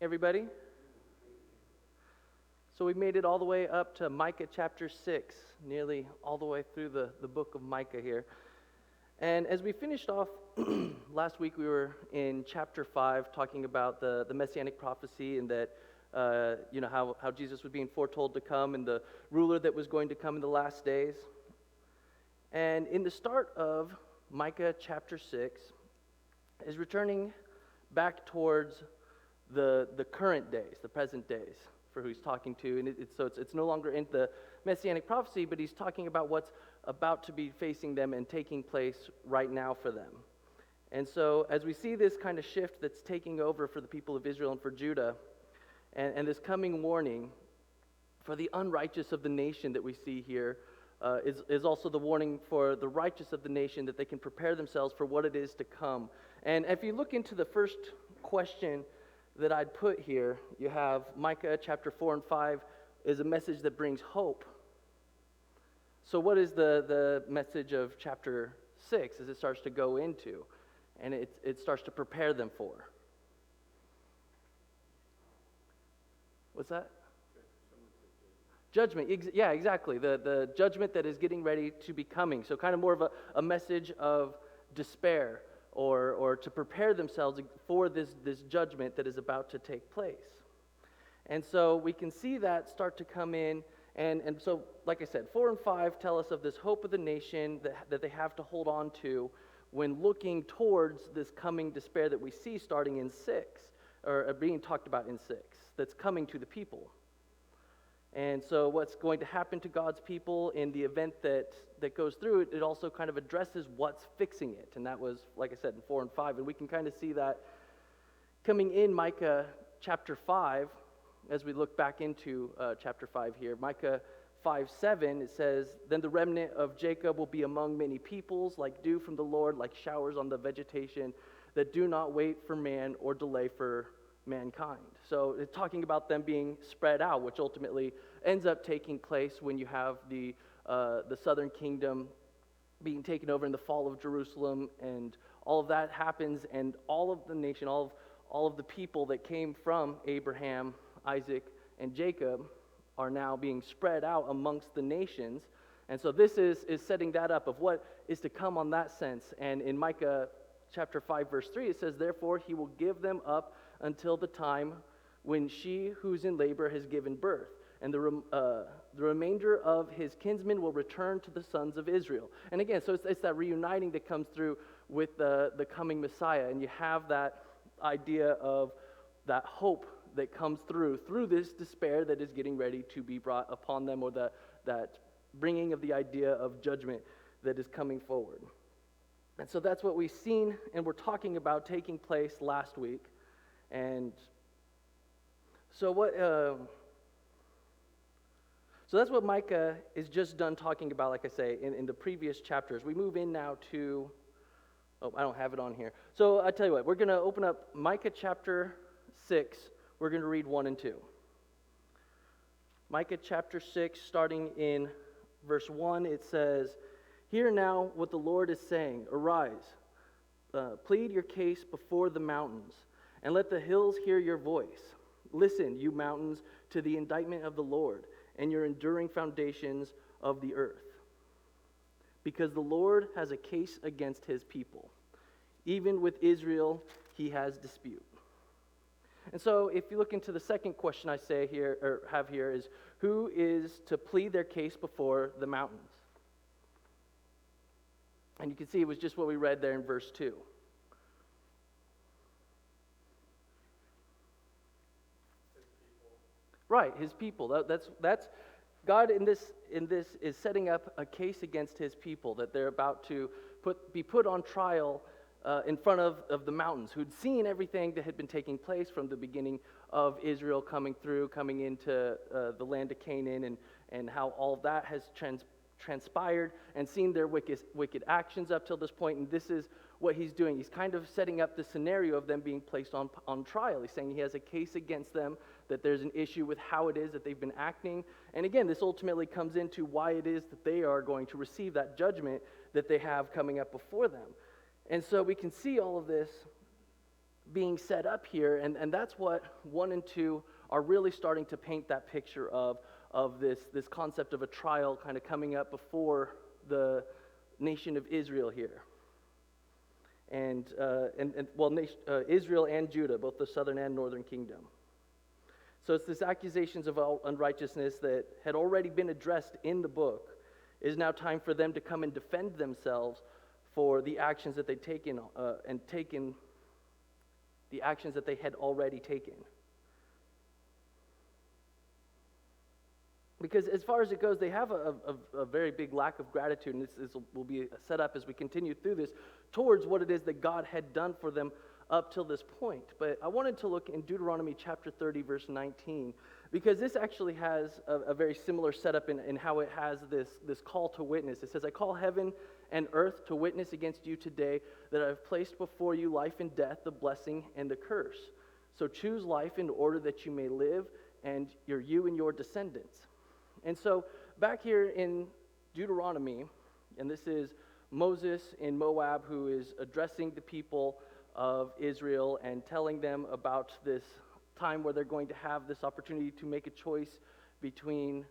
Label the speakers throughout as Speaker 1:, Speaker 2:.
Speaker 1: Everybody? So we made it all the way up to Micah chapter 6, nearly all the way through the book of Micah here. And as we finished off last week, we were in chapter 5 talking about the messianic prophecy and that, how Jesus was being foretold to come and the ruler that was going to come in the last days. And in the start of Micah chapter 6 is returning back towards the current days, the present days, for who he's talking to. And it's no longer in the messianic prophecy, but he's talking about what's about to be facing them and taking place right now for them. And so as we see this kind of shift that's taking over for the people of Israel and for Judah, and this coming warning for the unrighteous of the nation that we see here, is also the warning for the righteous of the nation that they can prepare themselves for what it is to come. And if you look into the first question that I'd put here, you have Micah chapter 4 and 5 is a message that brings hope. So what is the message of chapter 6 as it starts to go into? And it starts to prepare them for. What's that? Judgment. Yeah, exactly. The judgment that is getting ready to be coming. So kind of more of a message of despair or to prepare themselves for this judgment that is about to take place. And so we can see that start to come in. And so, like I said, 4 and 5 tell us of this hope of the nation that they have to hold on to when looking towards this coming despair that we see starting in 6, or being talked about in 6, that's coming to the people. And so what's going to happen to God's people in the event that goes through it, it also kind of addresses what's fixing it. And that was, like I said, in 4 and 5. And we can kind of see that coming in Micah chapter 5, as we look back into chapter 5 here. Micah 5:7, it says, "Then the remnant of Jacob will be among many peoples, like dew from the Lord, like showers on the vegetation, that do not wait for man or delay for mankind." So it's talking about them being spread out, which ultimately ends up taking place when you have the southern kingdom being taken over in the fall of Jerusalem, and all of that happens, and all of the nation, all of the people that came from Abraham, Isaac, and Jacob are now being spread out amongst the nations. And so this is setting that up of what is to come on that sense. And in Micah chapter 5 verse 3, it says, "Therefore he will give them up until the time when she who's in labor has given birth, and the remainder of his kinsmen will return to the sons of Israel." And again, so it's that reuniting that comes through with the coming Messiah, and you have that idea of that hope that comes through this despair that is getting ready to be brought upon them, or that bringing of the idea of judgment that is coming forward. And so that's what we've seen and we're talking about taking place last week. And so so that's what Micah is just done talking about, like I say, in the previous chapters. We move in now to, I don't have it on here. So I tell you what, we're going to open up Micah chapter 6. We're going to read 1 and 2. Micah chapter 6, starting in verse 1, it says, "Hear now what the Lord is saying. Arise, plead your case before the mountains, and let the hills hear your voice. Listen, you mountains, to the indictment of the Lord, and your enduring foundations of the earth. Because the Lord has a case against his people. Even with Israel he has dispute." And so if you look into the second question I say here, or have here, is who is to plead their case before the mountains? And you can see it was just what we read there in verse 2. Right, his people. That's God in this is setting up a case against his people that they're about to be put on trial in front of the mountains, who'd seen everything that had been taking place from the beginning of Israel coming into the land of Canaan, and how all that has transpired, and seen their wicked actions up till this point. And this is what he's doing. He's kind of setting up the scenario of them being placed on trial. He's saying he has a case against them, that there's an issue with how it is that they've been acting. And again, this ultimately comes into why it is that they are going to receive that judgment that they have coming up before them. And so we can see all of this being set up here, and that's what 1 and 2 are really starting to paint that picture of this concept of a trial kind of coming up before the nation of Israel here. Israel and Judah, both the southern and northern kingdom. So it's this accusations of unrighteousness that had already been addressed in the book. It is now time for them to come and defend themselves for the actions that they'd taken the actions that they had already taken. Because as far as it goes, they have a very big lack of gratitude, and this will be set up as we continue through this, towards what it is that God had done for them up till this point. But I wanted to look in Deuteronomy chapter 30, verse 19, because this actually has a very similar setup in how it has this call to witness. It says, I call heaven and earth to witness against you today that I have placed before you life and death, the blessing and the curse. So choose life in order that you may live, and you and your descendants. And so back here in Deuteronomy, and this is Moses in Moab who is addressing the people of Israel and telling them about this time where they're going to have this opportunity to make a choice between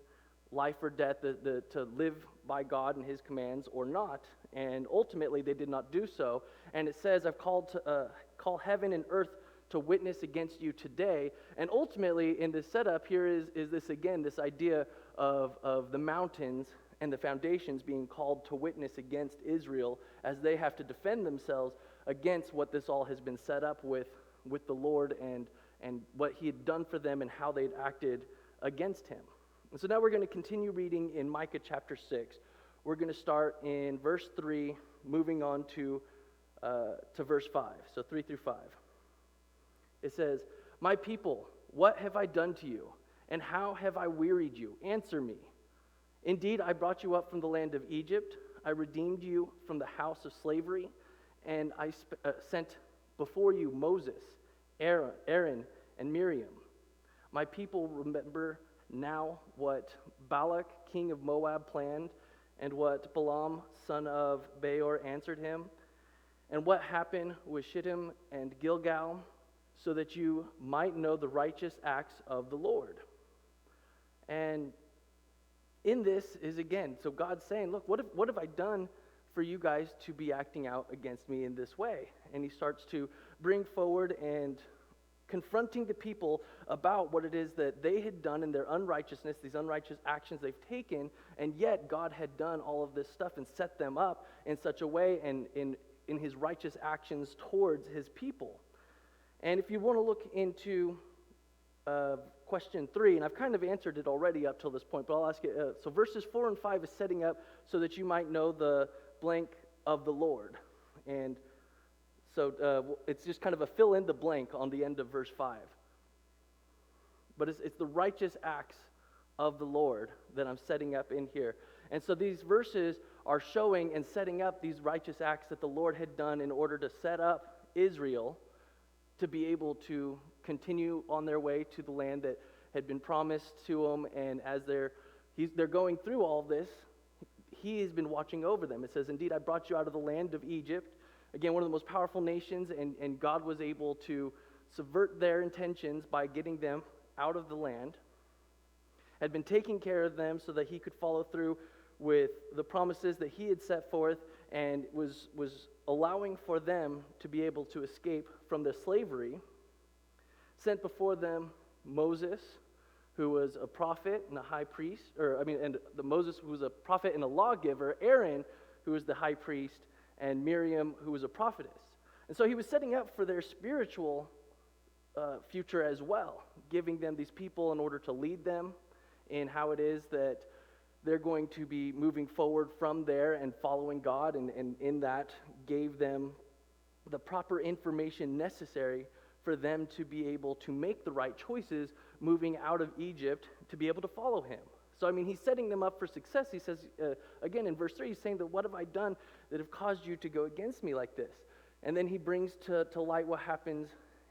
Speaker 1: life or death, to live by God and his commands or not. And ultimately they did not do so. And it says, I've call heaven and earth to witness against you today. And ultimately in this setup here is this again, this idea of the mountains and the foundations being called to witness against Israel as they have to defend themselves against what this all has been set up with the Lord and what he had done for them and how they'd acted against him. And so now we're going to continue reading in Micah chapter 6. We're going to start in verse 3, moving on to verse 5, so 3 through 5. It says, My people, what have I done to you? And how have I wearied you? Answer me. Indeed, I brought you up from the land of Egypt. I redeemed you from the house of slavery. And I sent before you Moses, Aaron, and Miriam. My people, remember now what Balak, king of Moab, planned, and what Balaam, son of Beor, answered him, and what happened with Shittim and Gilgal, so that you might know the righteous acts of the Lord. And in this is again, so God's saying, look, what have I done for you guys to be acting out against me in this way? And he starts to bring forward and confronting the people about what it is that they had done in their unrighteousness, these unrighteous actions they've taken, and yet God had done all of this stuff and set them up in such a way and in his righteous actions towards his people. And if you want to look into question 3, and I've kind of answered it already up till this point, but I'll ask it. So verses 4 and 5 is setting up so that you might know the blank of the Lord. And so it's just kind of a fill in the blank on the end of verse 5. But it's the righteous acts of the Lord that I'm setting up in here. And so these verses are showing and setting up these righteous acts that the Lord had done in order to set up Israel to be able to continue on their way to the land that had been promised to them. And as they're going through all this, he has been watching over them. It says, Indeed, I brought you out of the land of Egypt. Again, one of the most powerful nations, and God was able to subvert their intentions by getting them out of the land. Had been taking care of them so that he could follow through with the promises that he had set forth, and was allowing for them to be able to escape from their slavery. Sent before them Moses, who was a prophet and a high priest, Moses, who was a prophet and a lawgiver, Aaron, who was the high priest, and Miriam, who was a prophetess. And so he was setting up for their spiritual future as well, giving them these people in order to lead them in how it is that they're going to be moving forward from there and following God, and in that gave them the proper information necessary for them to be able to make the right choices moving out of Egypt to be able to follow him. So, he's setting them up for success. He says, again, in verse 3, he's saying that what have I done that have caused you to go against me like this? And then he brings to light what happens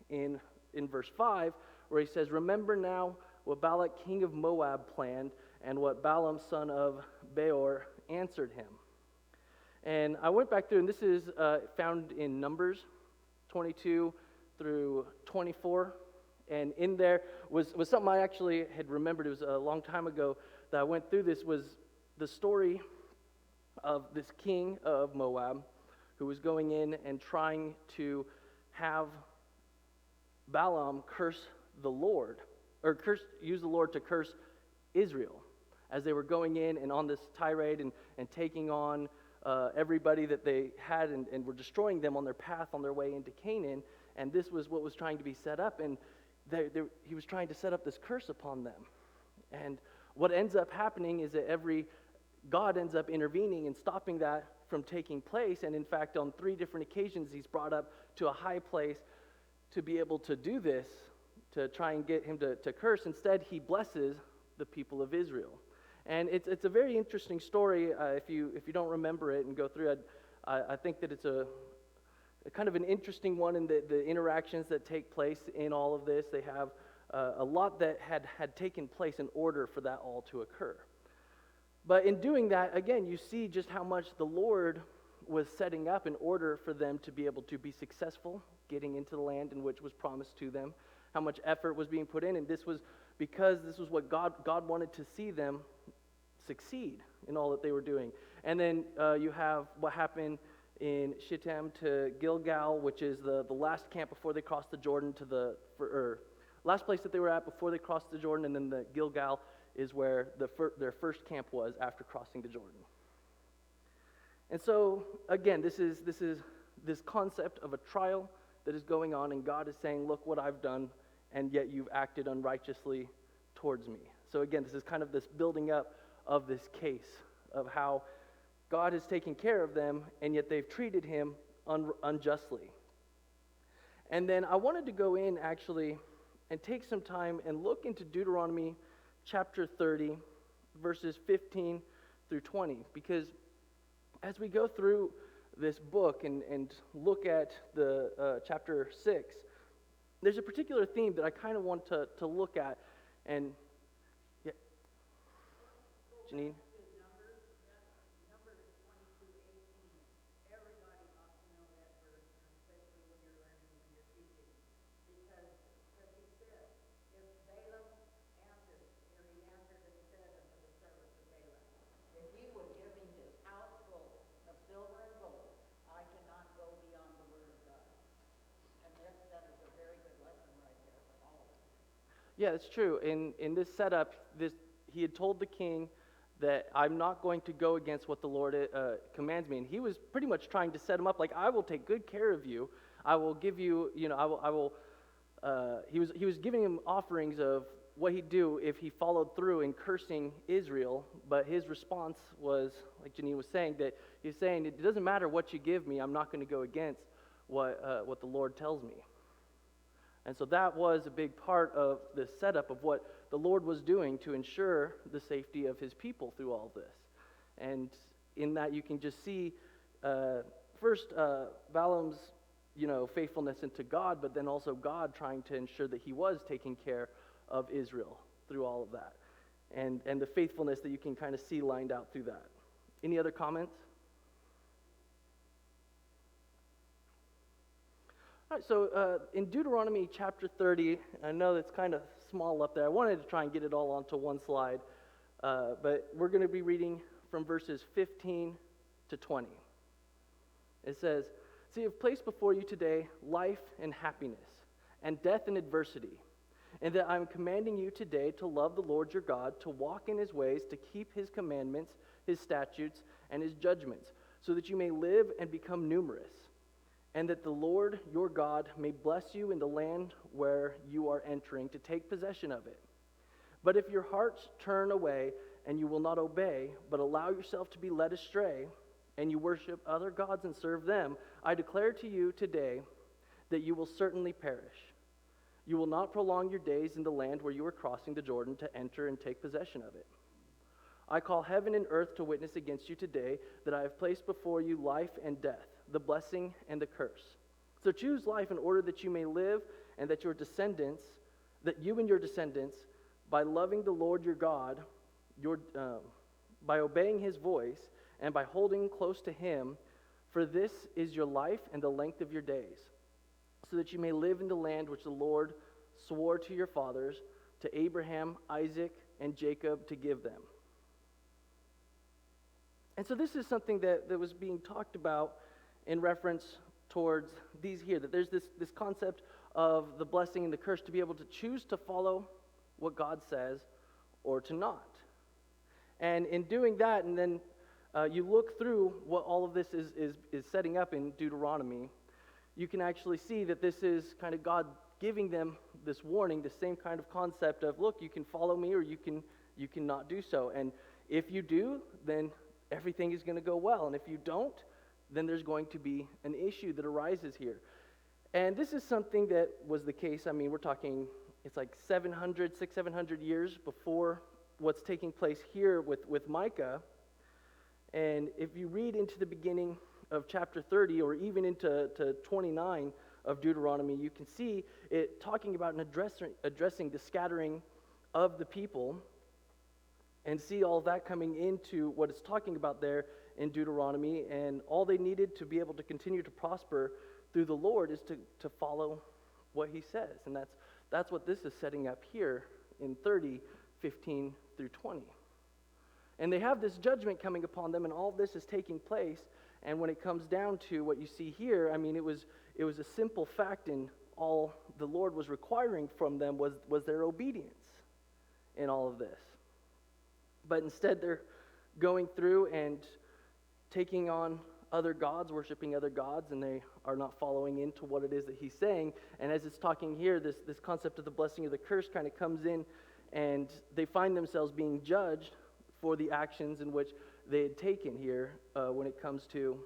Speaker 1: in verse 5, where he says, Remember now what Balak, king of Moab, planned, and what Balaam, son of Beor, answered him. And I went back through, and this is found in Numbers 22 through 24. And in there was something I actually had remembered. It was a long time ago that I went through this, was the story of this king of Moab who was going in and trying to have Balaam curse the Lord, or use the Lord to curse Israel, as they were going in and on this tirade and taking on everybody that they had and were destroying them on their path on their way into Canaan. And this was what was trying to be set up, and he was trying to set up this curse upon them. And what ends up happening is that God ends up intervening and stopping that from taking place. And in fact, on 3 different occasions, he's brought up to a high place to be able to do this, to try and get him to curse. Instead, he blesses the people of Israel. And it's a very interesting story. If you don't remember it and go through it, I think that it's a kind of an interesting one in the interactions that take place in all of this. They have a lot that had taken place in order for that all to occur. But in doing that, again, you see just how much the Lord was setting up in order for them to be able to be successful getting into the land in which was promised to them, how much effort was being put in. And this was because this was what God wanted to see them succeed in all that they were doing. And then you have what happened in Shittim to Gilgal, which is the last camp before they crossed the Jordan last place that they were at before they crossed the Jordan, and then the Gilgal is where their first camp was after crossing the Jordan. And so, again, this is this concept of a trial that is going on, and God is saying, look what I've done, and yet you've acted unrighteously towards me. So again, this is kind of this building up of this case of how God has taken care of them, and yet they've treated him unjustly. And then I wanted to go in, actually, and take some time and look into Deuteronomy chapter 30, verses 15 through 20, because as we go through this book and look at the chapter 6, there's a particular theme that I kind of want to look at. And yeah, Janine? Yeah, it's true. In this setup, he had told the king that I'm not going to go against what the Lord commands me. And he was pretty much trying to set him up like, I will take good care of you. I will give you, I will he was giving him offerings of what he'd do if he followed through in cursing Israel. But his response was, like Janine was saying, that he's saying, it doesn't matter what you give me, I'm not going to go against what the Lord tells me. And so that was a big part of the setup of what the Lord was doing to ensure the safety of his people through all this. And in that you can just see first Balaam's faithfulness into God, but then also God trying to ensure that he was taking care of Israel through all of that. And the faithfulness that you can kind of see lined out through that. Any other comments? All right, so in Deuteronomy chapter 30, I know it's kind of small up there. I wanted to try and get it all onto one slide, but we're going to be reading from verses 15 to 20. It says, "See, I have placed before you today life and happiness, and death and adversity, and that I am commanding you today to love the Lord your God, to walk in his ways, to keep his commandments, his statutes, and his judgments, so that you may live and become numerous, and that the Lord your God may bless you in the land where you are entering to take possession of it. But if your hearts turn away and you will not obey, but allow yourself to be led astray, and you worship other gods and serve them, I declare to you today that you will certainly perish. You will not prolong your days in the land where you are crossing the Jordan to enter and take possession of it. I call heaven and earth to witness against you today that I have placed before you life and death, the blessing and the curse. So choose life in order that you may live, and that you and your descendants, by loving the Lord your God, by obeying his voice, and by holding close to him, for this is your life and the length of your days, so that you may live in the land which the Lord swore to your fathers, to Abraham, Isaac, and Jacob, to give them. And so this is something that was being talked about in reference towards these here, that there's this concept of the blessing and the curse, to be able to choose to follow what God says or to not. And in doing that, and then you look through what all of this is setting up in Deuteronomy, you can actually see that this is kind of God giving them this warning, the same kind of concept of, look, you can follow me or you cannot do so. And if you do, then everything is going to go well. And if you don't, then there's going to be an issue that arises here. And this is something that was the case. I mean, we're talking, it's like 700 years before what's taking place here with Micah. And if you read into the beginning of chapter 30 or even into 29 of Deuteronomy, you can see it talking about and addressing the scattering of the people, and see all that coming into what it's talking about there in Deuteronomy. And all they needed to be able to continue to prosper through the Lord is to follow what he says. And that's what this is setting up here in 30:15 through 20. And they have this judgment coming upon them, and all this is taking place. And when it comes down to what you see here, I mean, it was a simple fact, and all the Lord was requiring from them was their obedience in all of this. But instead, they're going through and taking on other gods, worshiping other gods, and they are not following into what it is that he's saying. And as it's talking here, this concept of the blessing or the curse kind of comes in, and they find themselves being judged for the actions in which they had taken here when it comes to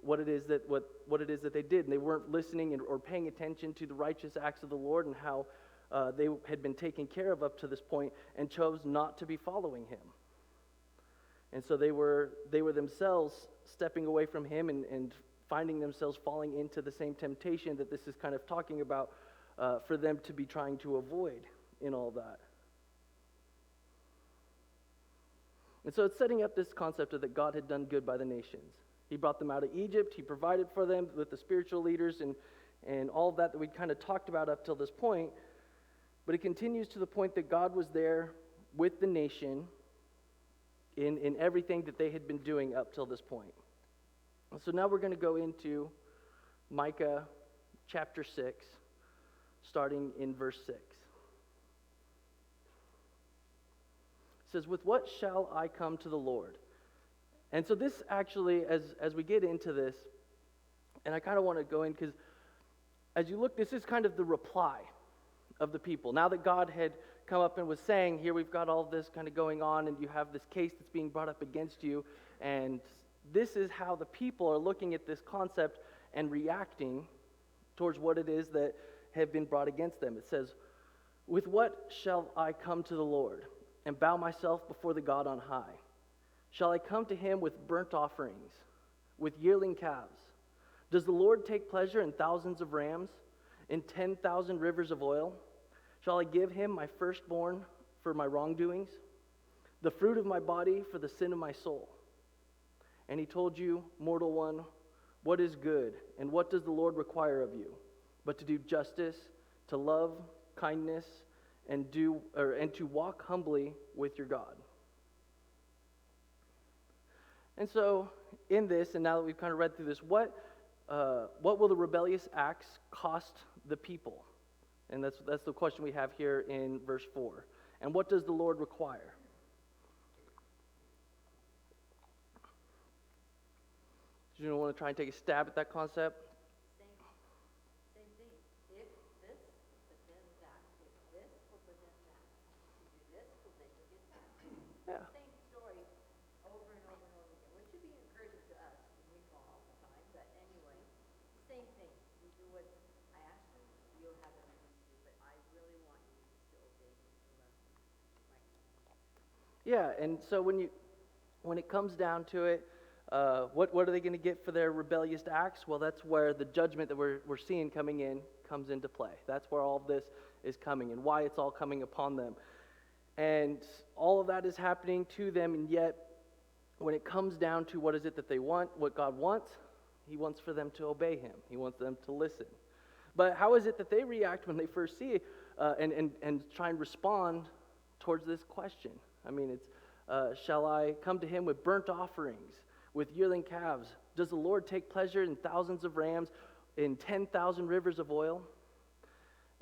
Speaker 1: what it is that they did. And they weren't listening or paying attention to the righteous acts of the Lord and how they had been taken care of up to this point, and chose not to be following him. And so they were themselves stepping away from him and finding themselves falling into the same temptation that this is kind of talking about for them to be trying to avoid in all that. And so it's setting up this concept of that God had done good by the nations. He brought them out of Egypt. He provided for them with the spiritual leaders and all of that we kind of talked about up till this point. But it continues to the point that God was there with the nation in everything that they had been doing up till this point. So now we're going to go into Micah chapter 6, starting in verse 6. It says, "With what shall I come to the Lord?" And so this actually, as we get into this, and I kind of want to go in because as you look, this is kind of the reply of the people. Now that God had come up and was saying, here we've got all this kind of going on, and you have this case that's being brought up against you, and this is how the people are looking at this concept and reacting towards what it is that have been brought against them. It says, "With what shall I come to the Lord and bow myself before the God on high? Shall I come to him with burnt offerings, with yearling calves? Does the Lord take pleasure in thousands of rams, in 10,000 rivers of oil? Shall I give him my firstborn for my wrongdoings, the fruit of my body for the sin of my soul?" And he told you, "Mortal one, what is good, and what does the Lord require of you, but to do justice, to love kindness, and to walk humbly with your God." And so, in this, and now that we've kind of read through this, what will the rebellious acts cost the people? And that's the question we have here in verse 4. And what does the Lord require? Do you want to try and take a stab at that concept?
Speaker 2: Same thing. If this, but then that. If this, but then that. If you do this, well, then you get that.
Speaker 1: Yeah.
Speaker 2: Same story over and over and over again, which should be encouraging to us when we fall all the time. But anyway, same thing. You do what I ask you, you'll have everything to do. But I really want you to obey me and love me. Right?
Speaker 1: Yeah, and so when it comes down to it, what are they going to get for their rebellious acts? Well, that's where the judgment that we're seeing coming in comes into play. That's where all of this is coming and why it's all coming upon them. And all of that is happening to them, and yet when it comes down to what is it that they want, what God wants, He wants for them to obey him. He wants them to listen. But how is it that they react when they first see and try and respond towards this question? I mean, it's, shall I come to him with burnt offerings, with yearling calves? Does the Lord take pleasure in thousands of rams, in 10,000 rivers of oil?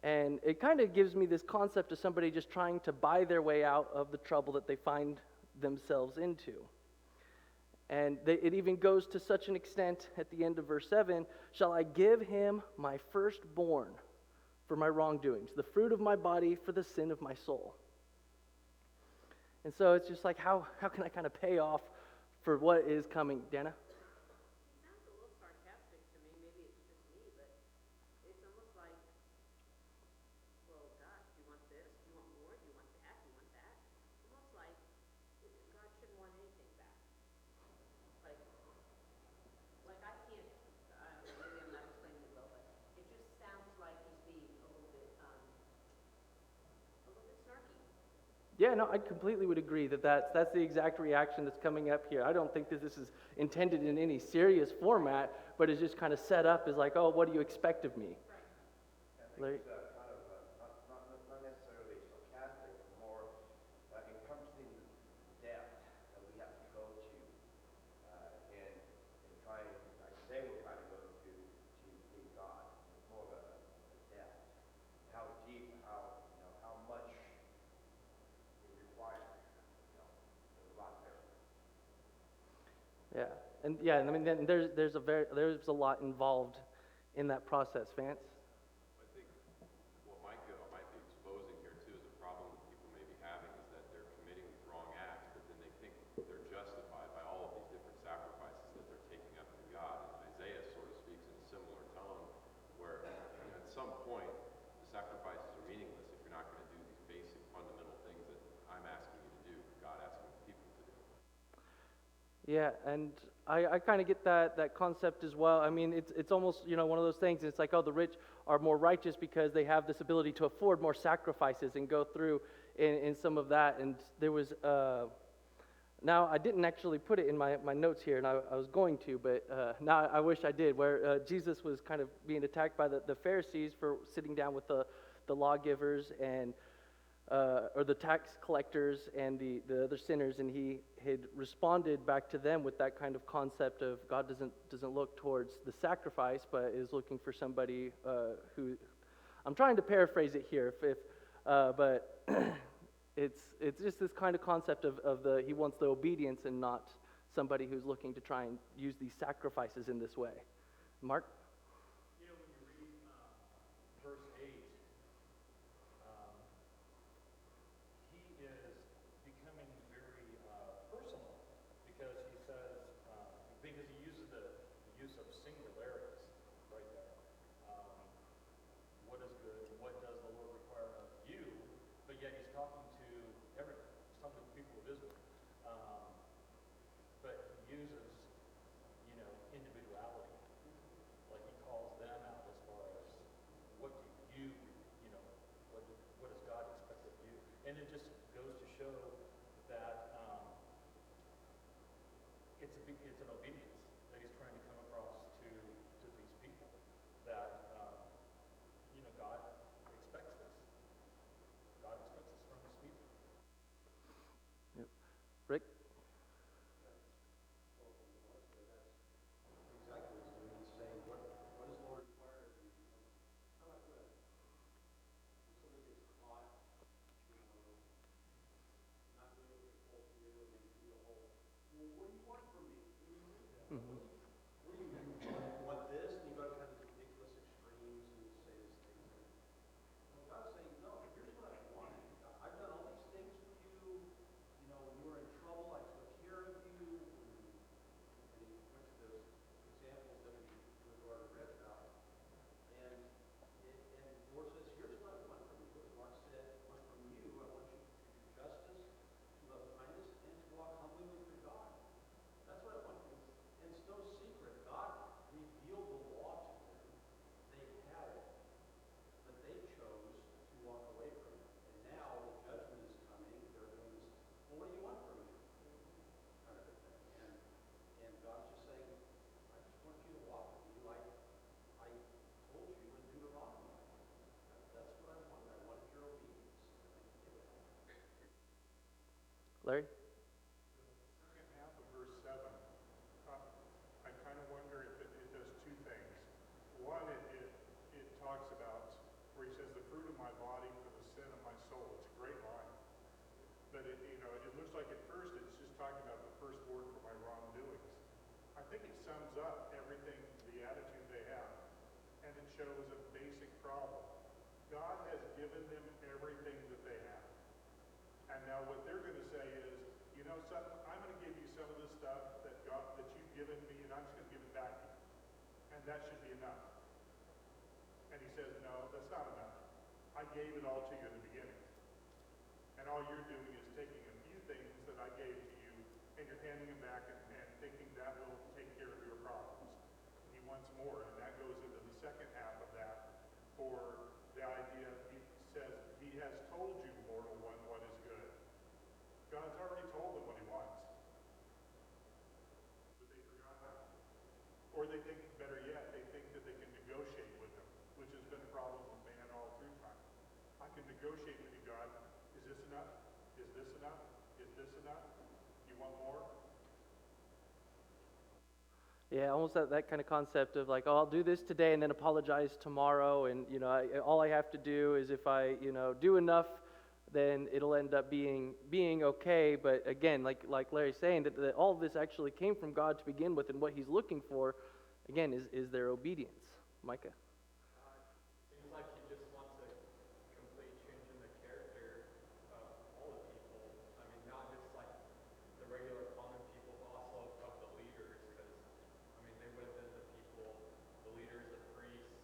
Speaker 1: And it kind of gives me this concept of somebody just trying to buy their way out of the trouble that they find themselves into. And it even goes to such an extent at the end of verse 7, shall I give him my firstborn for my wrongdoings, the fruit of my body for the sin of my soul? And so it's just like, how can I kind of pay off for what is coming? Dana?
Speaker 2: It sounds a little sarcastic to me. Maybe it's just me, but it's almost like, well, gosh, do you want this? Do you want more? Do you want that? Do you want that? Almost like God shouldn't want anything back. Like I can't, maybe I'm not explaining it well, but it just sounds like he's being a little bit snarky.
Speaker 1: Yeah, no, I completely would agree that's the exact reaction that's coming up here. I don't think that this is intended in any serious format, but it's just kind of set up as like, oh, what do you expect of me?
Speaker 2: Right.
Speaker 1: Larry?
Speaker 3: It's kind of not necessarily sarcastic, but more encompassing the depth that we have to go to in trying, like they were trying to go to meet God. It's more of a depth, how deep, how much is required. There's a lot there.
Speaker 1: Yeah, and I mean, then there's a lot involved in that process. Vance?
Speaker 4: I think what Micah might be exposing here too is a problem that people may be having is that they're committing these wrong acts, but then they think they're justified by all of these different sacrifices that they're taking up to God. And Isaiah sort of speaks in a similar tone, where at some point the sacrifices are meaningless if you're not going to do these basic fundamental things that I'm asking you to do, God asking people to do.
Speaker 1: Yeah, and I kind of get that concept as well. I mean, it's almost, one of those things. It's like, oh, the rich are more righteous because they have this ability to afford more sacrifices and go through in some of that. And there was, now I didn't actually put it in my notes here, and I was going to, but now I wish I did, where Jesus was kind of being attacked by the Pharisees for sitting down with the lawgivers and or the tax collectors and the other sinners, and he had responded back to them with that kind of concept of God doesn't look towards the sacrifice, but is looking for somebody who, I'm trying to paraphrase it here, but it's just this kind of concept of he wants the obedience and not somebody who's looking to try and use these sacrifices in this way. Mark?
Speaker 5: When you read verse 8, he is becoming very personal because he says, because he uses the use of singularities right there. What is good? What does the Lord require of you? But yet he's talking to everyone. He's talking to the people of Israel. But he uses, individuality. Like he calls them out as far as what do you, what does God expect of you? And it just goes to show that it's an obedience that he's trying to come across to these people. That God expects this. God expects this from his people.
Speaker 1: Yep. Rick?
Speaker 3: Exactly what he's doing. He's saying, what does the Lord require of you? Kind of like when somebody gets caught, not doing what they're supposed to do, and they do the whole, well, what do you want from me? What do you do?
Speaker 1: Mm-hmm.
Speaker 3: What do you want this? And you go to kind of these ridiculous extremes and you say these things. And God's saying, no, here's what I want. I've done all these things for you. When you were in trouble, I
Speaker 1: Larry?
Speaker 6: Second half of verse 7, I kind of wonder if it does two things. One, it talks about where he says, the fruit of my body for the sin of my soul. It's a great line. But it looks like at first it's just talking about the firstborn for my wrongdoings. I think it sums up everything, the attitude they have. And it shows a basic problem. God has given them everything that they have. And now what they're going to say is, I'm going to give you some of the stuff that you've given me, and I'm just going to give it back to you. And that should be enough. And he says, no, that's not enough. I gave it all to you in the beginning. And all you're doing is taking a few things that I gave to you, and you're handing them back and thinking that will take care of your problems. And he wants more, and that goes into the second half of that, for the idea, he says, he has told you, mortal one, what is good. God's already told them what he wants. But they forgot that. Or they think, better yet, they think that they can negotiate with him, which has been a problem with man all through time. I can negotiate with you, God. Is this enough? Is this enough? Is this enough? You want more?
Speaker 1: Yeah, almost that kind of concept of like, oh, I'll do this today and then apologize tomorrow, and all I have to do is if I do enough, then it'll end up being okay. But again, like Larry's saying, that all of this actually came from God to begin with, and what He's looking for, again, is their obedience. Micah.
Speaker 5: Seems like he just wants a complete change in the character of all the people. I mean, not just like the regular common people, but also of the leaders, because, I mean, they would have been the people, the leaders, the priests,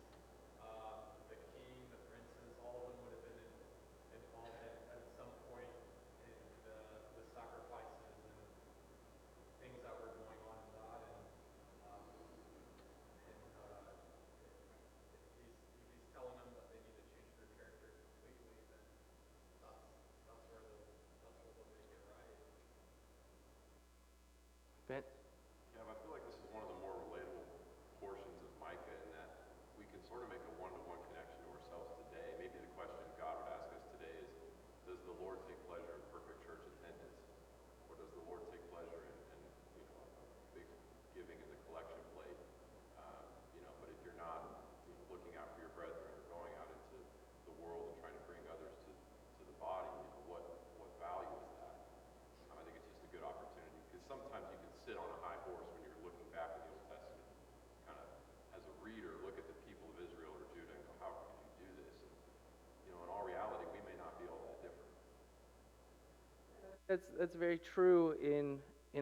Speaker 5: the king, the princes, all of them would have been involved at some point in the sacrifices and things that were going on in that. If he's telling them that they need to change their character completely, then that's where they'll make it right.
Speaker 1: Ben?
Speaker 4: Yeah, but I feel like this is one of the more relatable portions of Micah in that we can sort of make a one-to-one connection to ourselves today. Maybe the question God would ask us today is, does the Lord take pleasure in perfect church attendance? Or does the Lord take pleasure in a big giving in the collection plate? But if you're not looking out for your brethren or going out into the world and trying to bring others to the body, what value is that? I think it's just a good opportunity, because sometimes you can sit on a high horse when you're looking back in the Old Testament, kind of as a reader, look at the people of Israel or Judah and go, how could you do this? And in all reality, we may not be all that different.
Speaker 1: That's very true in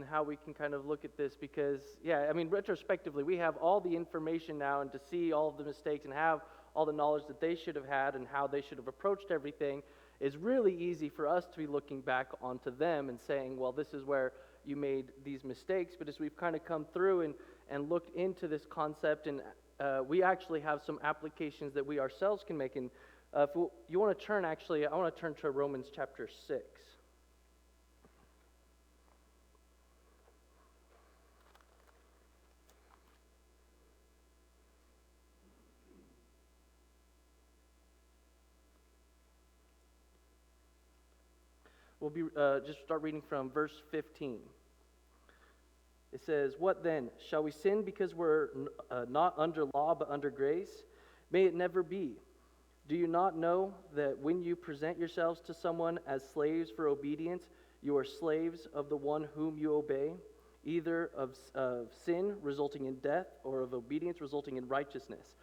Speaker 1: how we can kind of look at this, because retrospectively we have all the information now, and to see all of the mistakes and have all the knowledge that they should have had and how they should have approached everything is really easy for us to be looking back onto them and saying, well, this is where you made these mistakes. But as we've kind of come through and looked into this concept, and we actually have some applications that we ourselves can make. And if you want to turn, actually, I want to turn to Romans chapter 6. We'll be just start reading from verse 15. It says, "What then? Shall we sin because we're not under law but under grace? May it never be. Do you not know that when you present yourselves to someone as slaves for obedience, you are slaves of the one whom you obey, either of sin resulting in death or of obedience resulting in righteousness?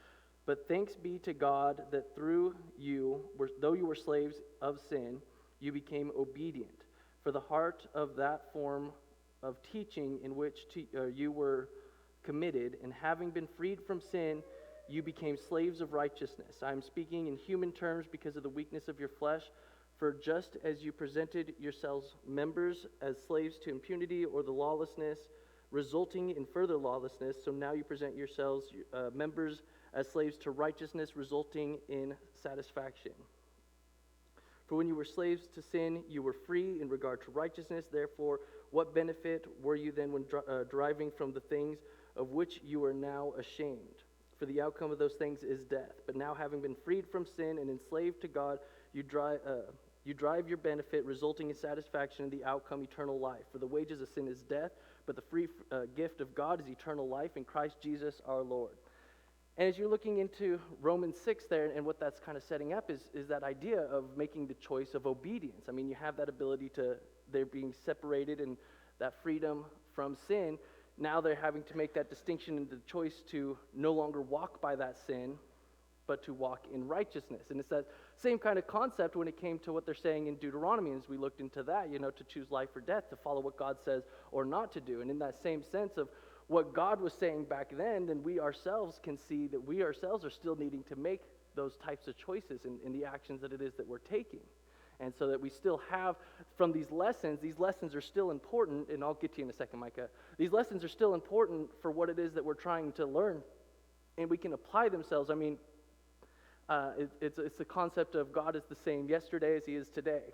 Speaker 1: But thanks be to God that through you, though you were slaves of sin, you became obedient. For the heart of that form of teaching in which you were committed, and having been freed from sin, you became slaves of righteousness. I am speaking in human terms because of the weakness of your flesh. For just as you presented yourselves members as slaves to impunity or the lawlessness resulting in further lawlessness, so now you present yourselves members as slaves to righteousness resulting in satisfaction. For when you were slaves to sin, you were free in regard to righteousness. Therefore, what benefit were you then when deriving from the things of which you are now ashamed? For the outcome of those things is death. But now, having been freed from sin and enslaved to God, you You drive your benefit, resulting in satisfaction in the outcome, eternal life. For the wages of sin is death, but the free gift of God is eternal life in Christ Jesus our Lord. And as you're looking into Romans 6 there, and what that's kind of setting up is that idea of making the choice of obedience. I mean, you have that ability to, they're being separated and that freedom from sin. Now they're having to make that distinction and the choice to no longer walk by that sin, but to walk in righteousness. And it's that same kind of concept when it came to what they're saying in Deuteronomy. As we looked into that, to choose life or death, to follow what God says or not to do. And in that same sense of what God was saying back then we ourselves can see that we ourselves are still needing to make those types of choices in the actions that it is that we're taking. And so that we still have from these lessons are still important, and I'll get to you in a second, Micah. These lessons are still important for what it is that we're trying to learn, and we can apply themselves. I mean, it's the concept of God is the same yesterday as he is today.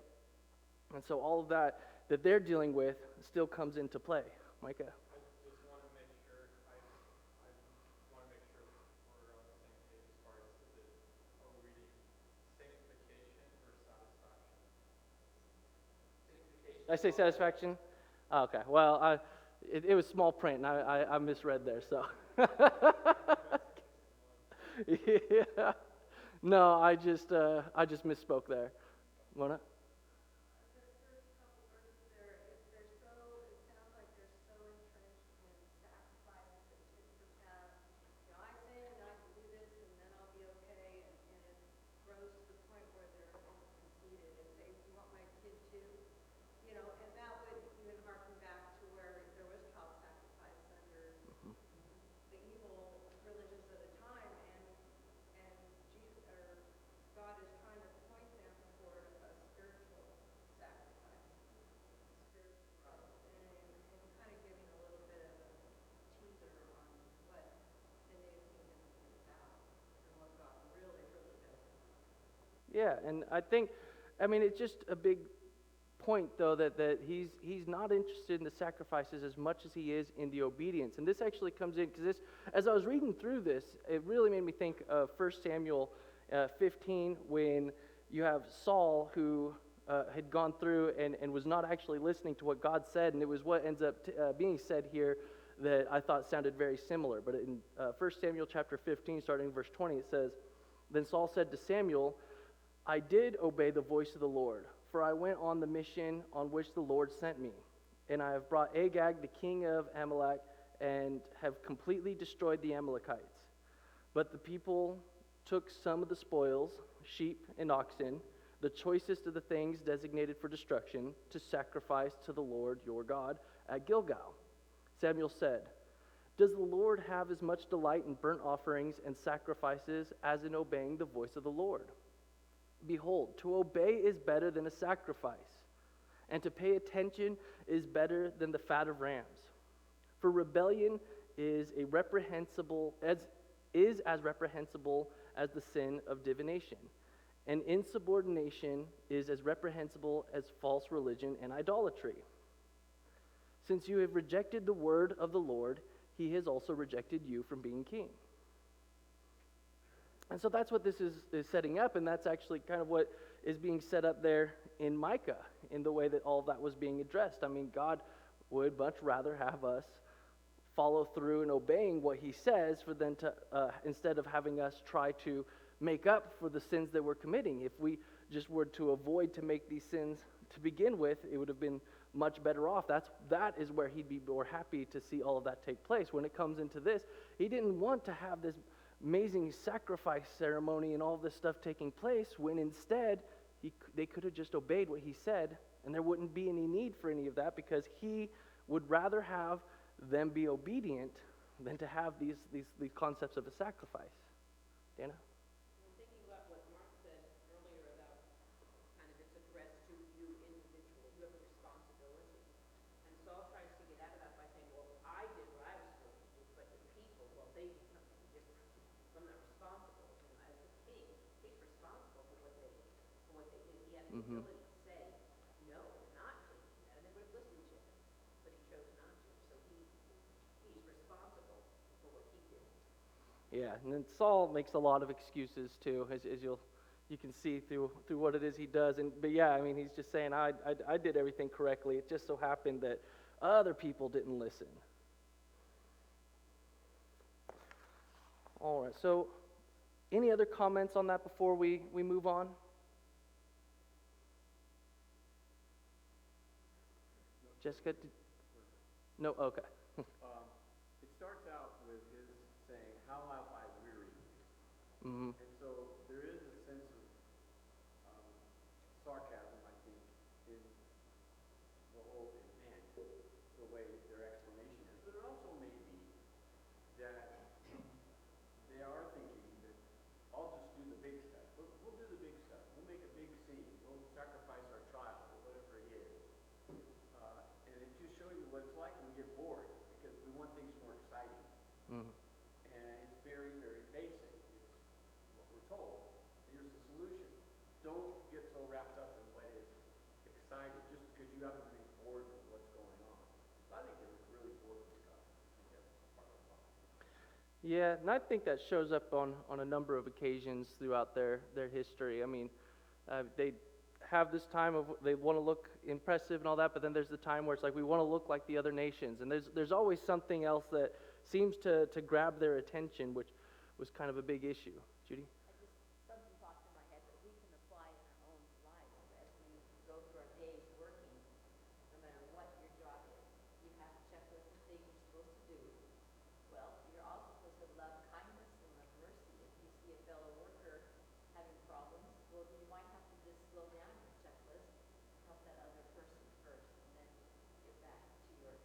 Speaker 1: And so all of that they're dealing with still comes into play. Micah?
Speaker 5: I just want to make sure, I want to make sure we're on the same page as far as are we reading sanctification or satisfaction?
Speaker 1: Did I say satisfaction? Oh, okay. Well, it was small print, and I misread there, so. Yeah. No, I just misspoke there. Mona?
Speaker 2: The first couple verses there, it sounds like they're so entrenched in sacrifice and tit for tat. I sin and I can do this and then I'll be okay, and it grows to the point where they're almost conceited and say, "You want my kid too?" And that would even harken back to where there was child sacrifice under the evil religions of the time, and Jesus, or God is trying to point them toward a spiritual sacrifice, spiritual growth, and kind of giving a little bit of a teaser on what the new kingdom is about and what God really, really does want.
Speaker 1: Yeah, and I think, it's just a big point, though, that he's not interested in the sacrifices as much as he is in the obedience. And this actually comes in, because as I was reading through this, it really made me think of 1 Samuel 15, when you have Saul, who had gone through and was not actually listening to what God said, and it was what ends up being said here that I thought sounded very similar. But in 1 Samuel chapter 15, starting in verse 20, it says, "Then Saul said to Samuel, I did obey the voice of the Lord, for I went on the mission on which the Lord sent me. And I have brought Agag, the king of Amalek, and have completely destroyed the Amalekites. But the people took some of the spoils, sheep and oxen, the choicest of the things designated for destruction, to sacrifice to the Lord your God at Gilgal." Samuel said, "Does the Lord have as much delight in burnt offerings and sacrifices as in obeying the voice of the Lord? Behold, to obey is better than a sacrifice, and to pay attention is better than the fat of rams. For rebellion is as reprehensible as the sin of divination, and insubordination is as reprehensible as false religion and idolatry. Since you have rejected the word of the Lord, he has also rejected you from being king." And so that's what this is setting up, and that's actually kind of what is being set up there in Micah, in the way that all of that was being addressed. God would much rather have us follow through and obeying what he says for them to, instead of having us try to make up for the sins that we're committing. If we just were to avoid to make these sins to begin with, it would have been much better off. That is where he'd be more happy to see all of that take place. When it comes into this, he didn't want to have this amazing sacrifice ceremony and all this stuff taking place, when instead they could have just obeyed what he said, and there wouldn't be any need for any of that, because he would rather have them be obedient than to have these concepts of a sacrifice. Dana?
Speaker 2: I'm thinking about what Mark said earlier about kind of it's addressed to you individually. You have a responsibility. And Saul tries to get out of that by saying, "Well, I did what I was supposed to do, but the people, well, they did something different. So I'm not responsible." As the king, he's responsible for what they did. He had the ability to say, "No, we're not taking that," and they would have listened to him. But he chose not to. So he's responsible for what he did.
Speaker 1: Yeah, and then Saul makes a lot of excuses too, as you'll you can see through what it is he does. But yeah, I mean, he's just saying, I did everything correctly. It just so happened that other people didn't listen. All right, so any other comments on that before we move on? Jessica? No? Okay.
Speaker 7: It starts out with his saying, "How have I wearied you?"
Speaker 1: Mm-hmm.
Speaker 7: And so there is a sense of sarcasm, I think, in the whole event, the way their explanation is. But it also may be that they are thinking that I'll just do the big stuff. We'll do the big stuff. We'll make a big scene. We'll sacrifice our child or whatever it is. And it just shows you what it's like when we get bored because we want things more exciting.
Speaker 1: Mm-hmm.
Speaker 7: And it's very, very basic. It's what we're told. Here's the solution. Don't get so wrapped up in what is exciting just because you happen to be bored with what's going on. So I think they were really bored with God. I think that's part of the problem.
Speaker 1: Yeah, and I think that shows up on a number of occasions throughout their history. I mean, they have this time of they want to look impressive and all that, but then there's the time where it's like we want to look like the other nations, and there's always something else that seems to grab their attention, which was kind of a big issue. Judy?
Speaker 2: Something popped in my head that we can apply in our own lives as we go through our days working, no matter what your job is. You have a checklist of things you're supposed to do. Well, you're also supposed to love kindness and love mercy. If you see a fellow worker having problems, well, you might have to just slow down your checklist, help that other person first, and then get back to your list.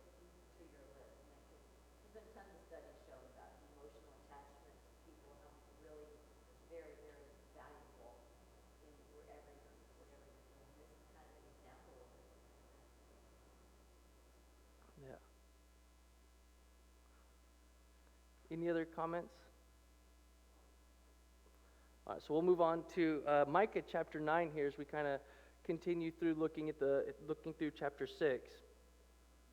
Speaker 2: And there's been tons of studies shown about emotional attachment to people, how really very, very valuable in wherever you're doing. This is kind of an example of it.
Speaker 1: Yeah. Any other comments? All right, so we'll move on to Micah chapter 9 here as we kind of continue through looking through chapter 6.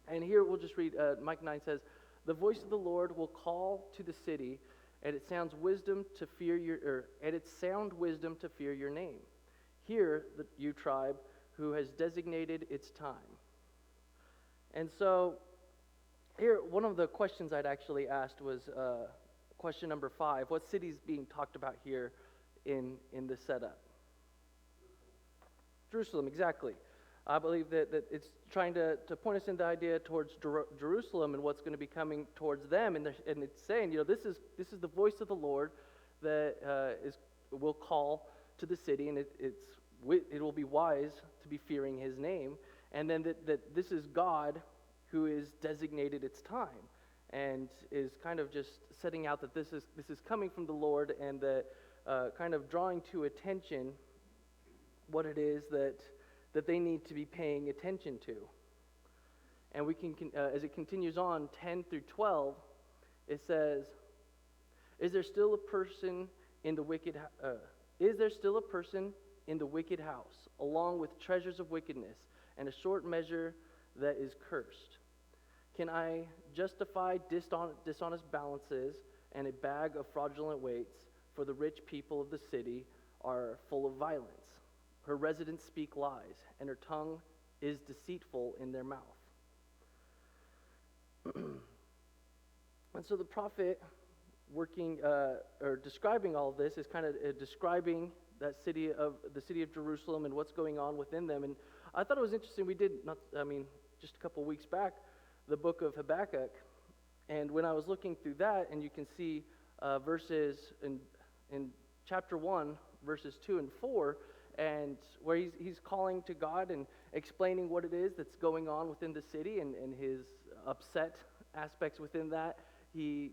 Speaker 1: And here we'll just read, Micah 9 says, "The voice of the Lord will call to the city, and it sounds wisdom to fear your name. Hear, you tribe, who has designated its time." And so here, one of the questions I'd actually asked was question number 5. What city is being talked about here in the setup? Jerusalem, exactly. I believe that it's trying to point us in the idea towards Jerusalem and what's going to be coming towards them, and it's saying, this is the voice of the Lord that will call to the city, and it will be wise to be fearing His name, and then that this is God who is designated its time, and is kind of just setting out that this is coming from the Lord, and that kind of drawing to attention what it is that they need to be paying attention to. And we can, as it continues on, 10 through 12, it says, "Is there still a person in the wicked house, along with treasures of wickedness, and a short measure that is cursed? Can I justify dishonest balances and a bag of fraudulent weights? For the rich people of the city are full of violence. Her residents speak lies, and her tongue is deceitful in their mouth." And so the prophet, working or describing all of this, is kind of describing the city of Jerusalem and what's going on within them. And I thought it was interesting. We did just a couple weeks back, the book of Habakkuk, and when I was looking through that, and you can see verses in chapter 1, verses 2 and 4. And where he's calling to God and explaining what it is that's going on within the city and his upset aspects within that. He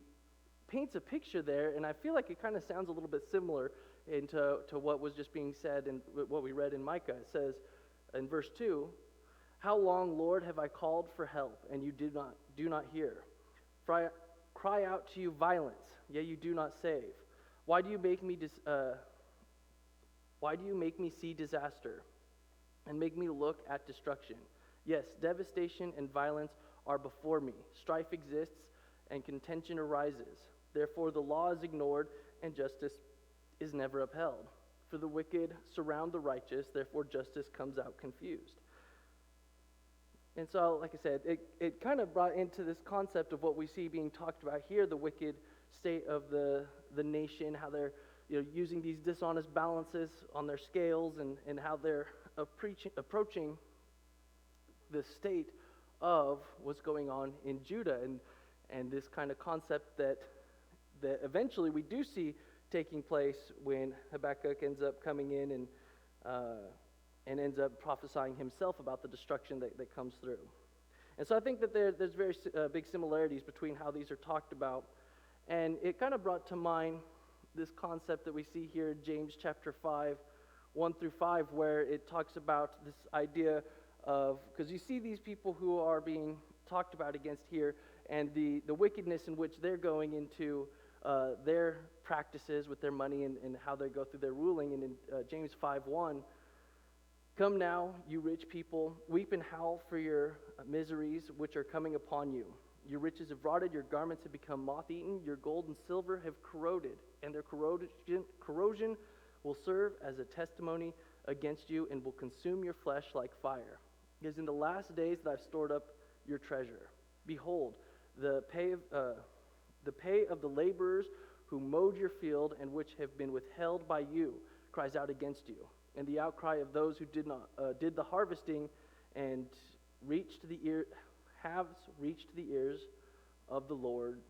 Speaker 1: paints a picture there, and I feel like it kind of sounds a little bit similar to what was just being said and what we read in Micah. It says in verse 2, "How long, Lord, have I called for help, and you do not hear? Cry out to you violence, yet you do not save. Why do you make me see disaster and make me look at destruction? Yes, devastation and violence are before me. Strife exists and contention arises. Therefore the law is ignored and justice is never upheld. For the wicked surround the righteous, therefore justice comes out confused. And so, like I said, it kind of brought into this concept of what we see being talked about here, the wicked state of the nation, how they're using these dishonest balances on their scales, and how they're approaching the state of what's going on in Judah, and this kind of concept that eventually we do see taking place when Habakkuk ends up coming in and ends up prophesying himself about the destruction that comes through. And so I think that there's very big similarities between how these are talked about, and it kind of brought to mind this concept that we see here in James chapter 5, 1 through 5, where it talks about this idea of, because you see these people who are being talked about against here, and the wickedness in which they're going into their practices with their money, and how they go through their ruling. And in James 5:1, come now, you rich people, weep and howl for your miseries which are coming upon you. Your riches have rotted, your garments have become moth-eaten, your gold and silver have corroded, and their corrosion will serve as a testimony against you and will consume your flesh like fire. It is in the last days that I've stored up your treasure. Behold, the pay of the laborers who mowed your field and which have been withheld by you cries out against you. And the outcry of those who did the harvesting and have reached the ears of the Lord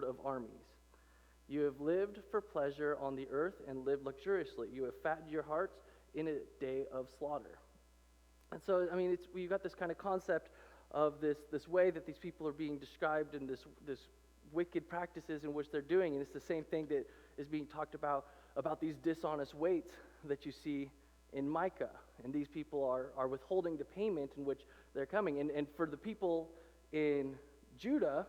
Speaker 1: of armies. You have lived for pleasure on the earth and lived luxuriously. You have fattened your hearts in a day of slaughter. And so, I mean, we've got this kind of concept of this way that these people are being described, and this wicked practices in which they're doing. And it's the same thing that is being talked about these dishonest weights that you see in Micah. And these people are withholding the payment in which they're coming. And for the people in Judah,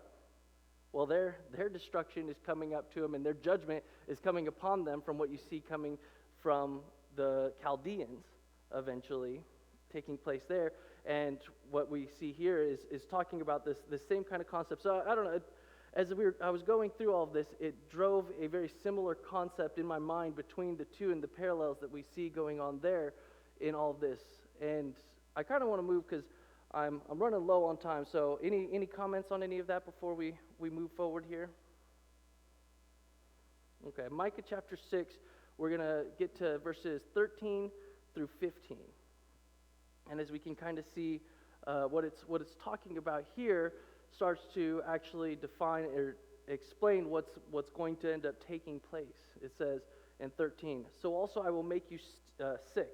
Speaker 1: well, their destruction is coming up to them, and their judgment is coming upon them from what you see coming from the Chaldeans eventually taking place there. And what we see here is talking about this same kind of concept. So I don't know, as I was going through all of this, it drove a very similar concept in my mind between the two and the parallels that we see going on there in all of this. And I kind of want to move because I'm running low on time. So any comments on any of that before we move forward here? Okay, Micah chapter 6, we're going to get to verses 13 through 15. And as we can kind of see, what it's talking about here starts to actually define or explain what's going to end up taking place. It says in 13, so also I will make you sick,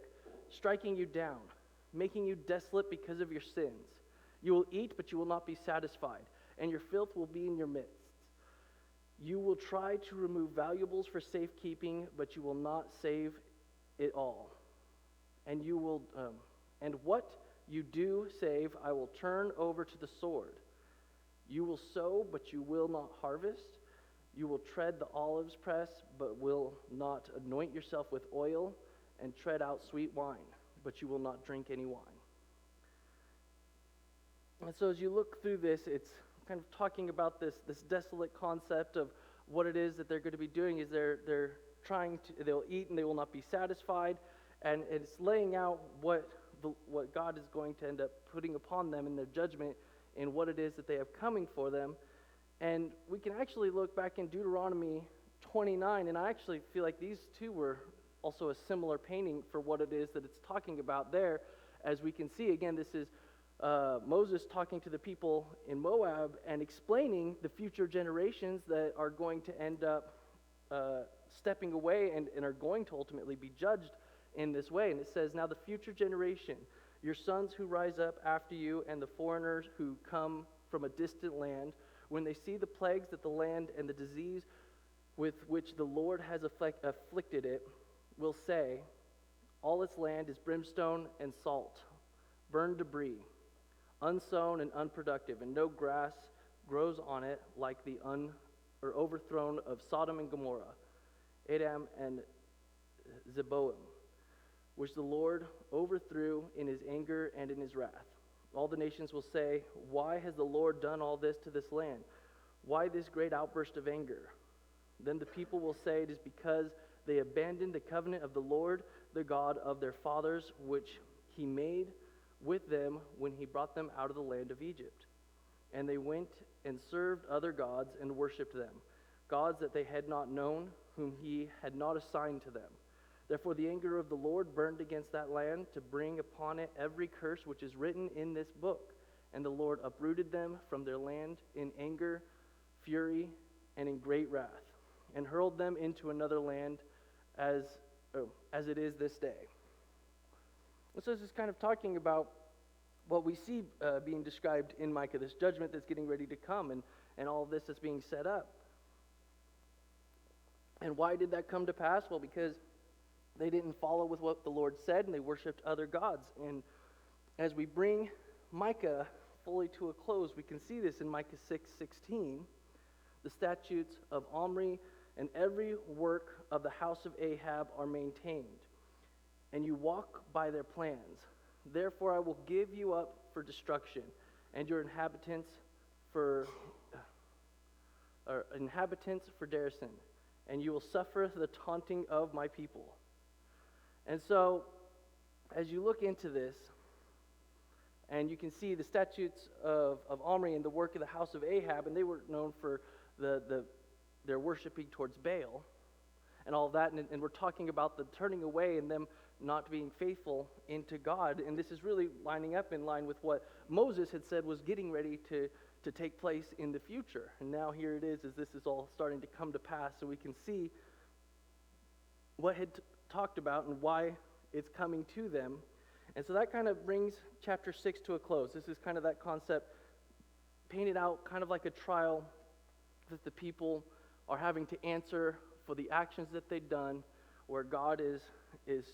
Speaker 1: striking you down, making you desolate because of your sins. You will eat, but you will not be satisfied, and your filth will be in your midst. You will try to remove valuables for safekeeping, but you will not save it all. And you will, and what you do save, I will turn over to the sword. You will sow, but you will not harvest. You will tread the olive press, but will not anoint yourself with oil, and tread out sweet wine, but you will not drink any wine. And so as you look through this, it's kind of talking about this desolate concept of what it is that they're going to be doing. Is they'll eat and they will not be satisfied, and it's laying out what God is going to end up putting upon them in their judgment, and what it is that they have coming for them. And we can actually look back in Deuteronomy 29, and I actually feel like these two were also a similar painting for what it is that it's talking about there. As we can see, again, this is Moses talking to the people in Moab and explaining the future generations that are going to end up stepping away and are going to ultimately be judged in this way. And it says, now the future generation, your sons who rise up after you and the foreigners who come from a distant land, when they see the plagues that the land and the disease with which the Lord has afflicted it, will say, all its land is brimstone and salt, burned debris, unsown and unproductive, and no grass grows on it like the overthrown of Sodom and Gomorrah, Edom and Zeboim, which the Lord overthrew in his anger and in his wrath. All the nations will say, why has the Lord done all this to this land? Why this great outburst of anger? Then the people will say, it is because they abandoned the covenant of the Lord, the God of their fathers, which he made with them when he brought them out of the land of Egypt. And they went and served other gods and worshipped them, gods that they had not known, whom he had not assigned to them. Therefore the anger of the Lord burned against that land to bring upon it every curse which is written in this book. And the Lord uprooted them from their land in anger, fury, and in great wrath, and hurled them into another land as it is this day. And so this is kind of talking about what we see being described in Micah, this judgment that's getting ready to come, and all of this that's being set up. And why did that come to pass? Well, because they didn't follow with what the Lord said, and they worshipped other gods. And as we bring Micah fully to a close, we can see this in Micah 6:16. The statutes of Omri and every work of the house of Ahab are maintained, and you walk by their plans. Therefore I will give you up for destruction, and your inhabitants for derision, and you will suffer the taunting of my people. And so, as you look into this, and you can see the statutes of Omri and the work of the house of Ahab, and they were known for their worshiping towards Baal and all of that, and we're talking about the turning away and them not being faithful into God. And this is really lining up in line with what Moses had said was getting ready to take place in the future. And now here it is, as this is all starting to come to pass, so we can see what had talked about and why it's coming to them. And so that kind of brings chapter 6 to a close. This is kind of that concept painted out kind of like a trial that the people are having to answer for the actions that they've done, where God is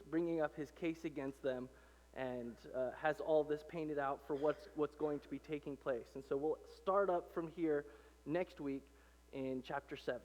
Speaker 1: bringing up his case against them and has all this painted out for what's going to be taking place. And so we'll start up from here next week in chapter 7.